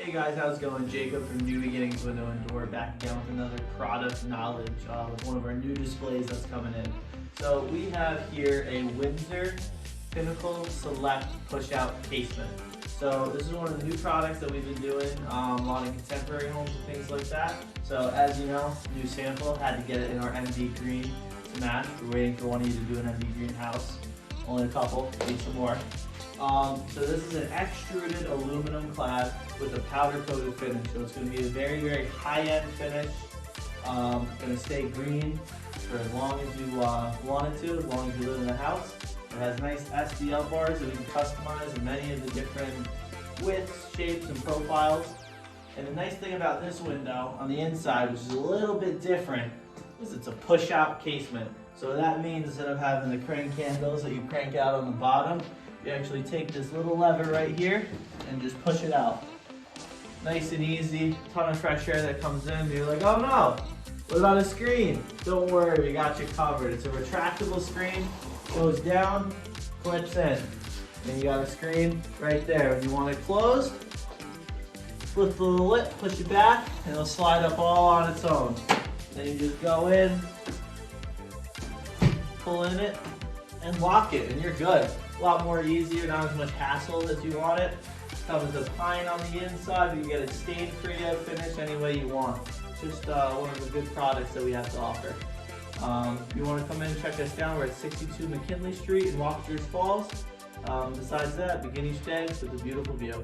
Hey guys, how's it going? Jacob from New Beginnings Window and Door back again with another product knowledge with one of our new displays that's coming in. So we have here a Windsor Pinnacle Select Push-Out Casement. So this is one of the new products that we've been doing, a lot of contemporary homes and things like that. So as you know, new sample, had to get it in our MD green to match. We're waiting for one of you to do an MD green house. Only a couple, need some more. So this is an extruded aluminum clad with a powder coated finish. So it's going to be a very, very high-end finish. Going to stay green for as long as you want it to, as long as you live in the house. It has nice SDL bars that we can customize in many of the different widths, shapes, and profiles. And the nice thing about this window on the inside, which is a little bit different, is it's a push-out casement. So that means instead of having the crank handles that you crank out on the bottom, you actually take this little lever right here and just push it out. Nice and easy, ton of fresh air that comes in. You're like, oh no, what about a screen? Don't worry, we got you covered. It's a retractable screen, goes down, clips in. And you got a screen right there. If you want it closed, lift the little lip, push it back, and it'll slide up all on its own. Then you just go in, pull in it, and lock it, and you're good. A lot more easier, not as much hassle as you want it. Comes with pine on the inside, but you get it stain-free finish any way you want. Just one of the good products that we have to offer. If you want to come in and check us down, we're at 62 McKinley Street in Wappingers Falls. Besides that, begin each day with a beautiful view.